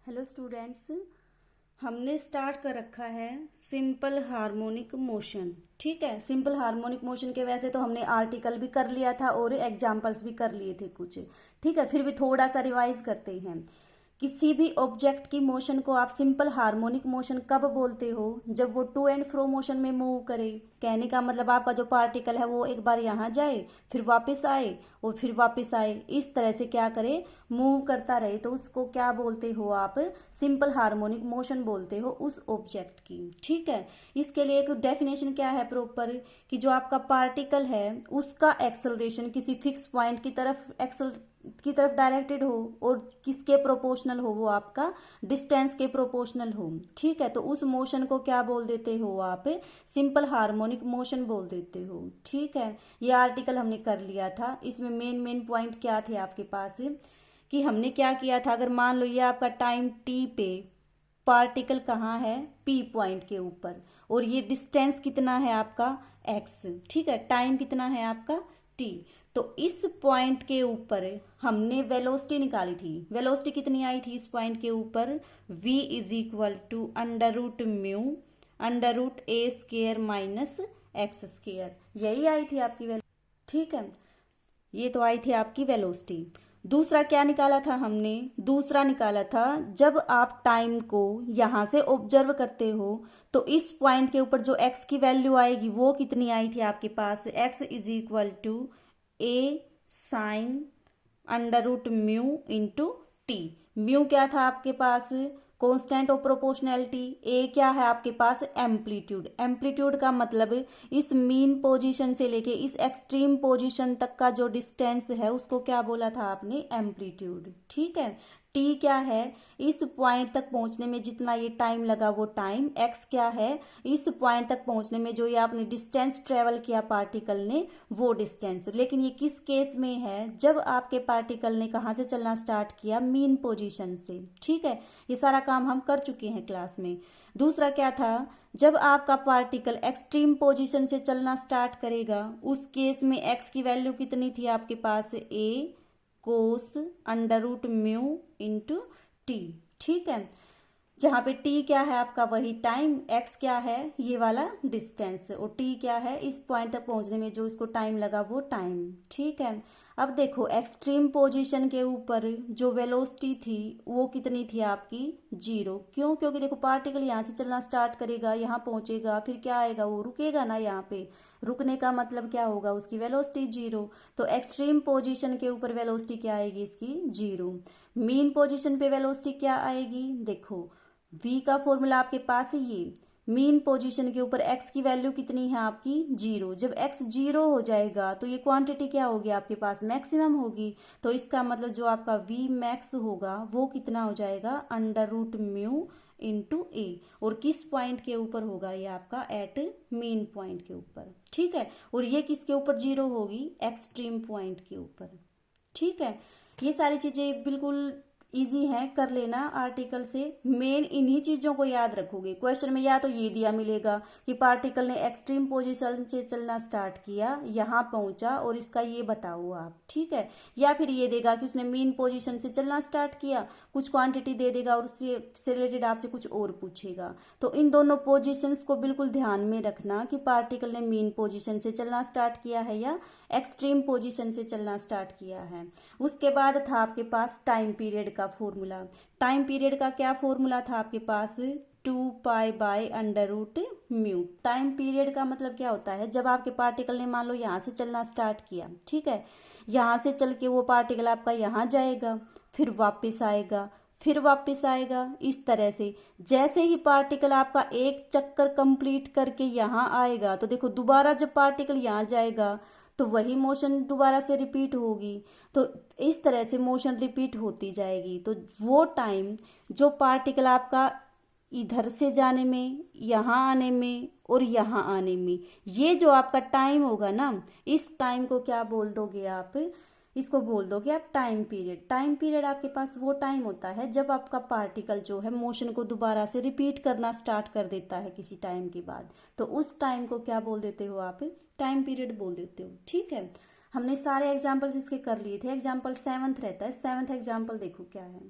Hello students, हमने start कर रखा है सिंपल हार्मोनिक मोशन। ठीक है, सिंपल हार्मोनिक मोशन के वैसे तो हमने आर्टिकल भी कर लिया था और एग्जाम्पल्स भी कर लिए थे कुछ। ठीक है, फिर भी थोड़ा सा रिवाइज करते हैं। किसी भी ऑब्जेक्ट की मोशन को आप सिंपल हार्मोनिक मोशन कब बोलते हो? जब वो टू एंड फ्रो मोशन में मूव करे। कहने का मतलब आपका जो पार्टिकल है वो एक बार यहाँ जाए, फिर वापस आए और फिर वापस आए, इस तरह से क्या करे, मूव करता रहे, तो उसको क्या बोलते हो आप? सिंपल हार्मोनिक मोशन बोलते हो उस ऑब्जेक्ट की। ठीक है, इसके लिए एक डेफिनेशन क्या है प्रॉपर, कि जो आपका पार्टिकल है उसका एक्सेलरेशन किसी फिक्स पॉइंट की तरफ डायरेक्टेड हो और किसके प्रोपोर्शनल हो, वो आपका डिस्टेंस के प्रोपोर्शनल हो। ठीक है, तो उस मोशन को क्या बोल देते हो आप? सिंपल हार्मोनिक मोशन बोल देते हो। ठीक है, ये आर्टिकल हमने कर लिया था। इसमें मेन पॉइंट क्या थे आपके पास, कि हमने क्या किया था, अगर मान लो ये आपका टाइम टी पे पार्टिकल कहाँ है, पी पॉइंट के ऊपर, और ये डिस्टेंस कितना है आपका, एक्स। ठीक है, टाइम कितना है आपका, टी। तो इस पॉइंट के ऊपर हमने वेलोसिटी निकाली थी। वेलोसिटी कितनी आई थी इस पॉइंट के ऊपर? v is equal to under root mu under root A square minus X square, यही आई थी आपकी वेलोसिटी। ठीक है, ये तो आई थी आपकी वेलोसिटी। दूसरा क्या निकाला था हमने? दूसरा निकाला था जब आप टाइम को यहां से ऑब्जर्व करते हो तो इस पॉइंट के ऊपर जो x की वैल्यू आएगी वो कितनी आई थी आपके पास? x is equal to a sine under root mu into t. Mu क्या था आपके पास? Constant of proportionality. ए क्या है आपके पास? एम्पलीट्यूड। एम्पलीट्यूड का मतलब इस मीन पोजीशन से लेके इस एक्सट्रीम पोजीशन तक का जो डिस्टेंस है उसको क्या बोला था आपने? एम्पलीट्यूड। ठीक है, टी क्या है? इस पॉइंट तक पहुंचने में जितना ये टाइम लगा वो टाइम। एक्स क्या है? इस पॉइंट तक पहुंचने में जो ये आपने डिस्टेंस ट्रेवल किया पार्टिकल ने, वो डिस्टेंस। लेकिन ये किस केस में है? जब आपके पार्टिकल ने कहाँ से चलना स्टार्ट किया? मीन पोजीशन से। ठीक है, ये सारा काम हम कर चुके हैं क्लास में। दूसरा क्या था? जब आपका पार्टिकल एक्सट्रीम पोजीशन से चलना स्टार्ट करेगा उस केस में एक्स की वैल्यू कितनी थी आपके पास? A cos under root mu into t. ठीक है, जहां पे टी क्या है आपका? वही टाइम। एक्स क्या है? ये वाला डिस्टेंस। और टी क्या है? इस पॉइंट तक पहुंचने में जो इसको टाइम लगा वो टाइम। ठीक है, अब देखो एक्सट्रीम पोजीशन के ऊपर जो वेलोसिटी थी वो कितनी थी आपकी? 0। क्यों? क्योंकि देखो पार्टिकल यहाँ से चलना स्टार्ट करेगा, यहाँ पहुंचेगा, फिर क्या आएगा, वो रुकेगा ना। यहाँ पे रुकने का मतलब क्या होगा? उसकी वेलोसिटी 0। तो एक्सट्रीम पोजीशन के ऊपर वेलोसिटी क्या आएगी इसकी? 0। मीन पोजीशन पे वेलोसिटी क्या आएगी? देखो v का फॉर्मूला आपके पास है ये। मीन पोजीशन के ऊपर x की वैल्यू कितनी है आपकी? 0। जब x 0 हो जाएगा तो ये क्वांटिटी क्या होगी आपके पास? मैक्सिमम होगी। तो इसका मतलब जो आपका v मैक्स होगा वो कितना हो जाएगा? अंडर रूट म्यू इंटू ए। और किस पॉइंट के ऊपर होगा ये आपका? एट मीन पॉइंट के ऊपर। ठीक है, और ये किसके ऊपर 0 होगी? एक्सट्रीम पॉइंट के ऊपर। ठीक है, ये सारी चीजें बिल्कुल इजी है, कर लेना आर्टिकल से। मेन इन्हीं चीजों को याद रखोगे। क्वेश्चन में या तो ये दिया मिलेगा कि पार्टिकल ने एक्सट्रीम पोजीशन से चलना स्टार्ट किया, यहाँ पहुंचा और इसका ये बताओ आप। ठीक है, या फिर ये देगा कि उसने मीन पोजीशन से चलना स्टार्ट किया, कुछ क्वांटिटी दे देगा और उससे रिलेटेड आपसे कुछ और पूछेगा। तो इन दोनों पोजीशंस को बिल्कुल ध्यान में रखना कि पार्टिकल ने मीन पोजीशन से चलना स्टार्ट किया है या एक्सट्रीम पोजीशन से चलना स्टार्ट किया है। उसके बाद था आपके पास टाइम पीरियड का फॉर्मूला। टाइम पीरियड का क्या फॉर्मूला था आपके पास? 2 pi by under root mu. Time period का मतलब क्या होता है? जब आपके पार्टिकल ने मान लो यहाँ से चलना स्टार्ट किया, ठीक है, यहाँ से चल के वो पार्टिकल आपका यहाँ जाएगा, फिर वापस आएगा, फिर वापस आएगा, इस तरह से। जैसे ही पार्टिकल आपका एक चक्कर कंप्लीट करके यहाँ आएगा तो देखो दोबारा जब पार्टिकल यहाँ जाएगा तो वही मोशन दोबारा से रिपीट होगी। तो इस तरह से मोशन रिपीट होती जाएगी। तो वो टाइम जो पार्टिकल आपका इधर से जाने में, यहाँ आने में और यहाँ आने में, ये जो आपका टाइम होगा ना, इस टाइम को क्या बोल दोगे आप? इसको बोल दोगे आप टाइम पीरियड। टाइम पीरियड आपके पास वो टाइम होता है जब आपका पार्टिकल जो है मोशन को दोबारा से रिपीट करना स्टार्ट कर देता है किसी टाइम के बाद। तो उस टाइम को क्या बोल देते हो आप? टाइम पीरियड बोल देते हो। ठीक है, हमने सारे एग्जाम्पल्स इसके कर लिए थे। एग्जाम्पल 7th रहता है। 7th एग्जाम्पल देखो क्या है।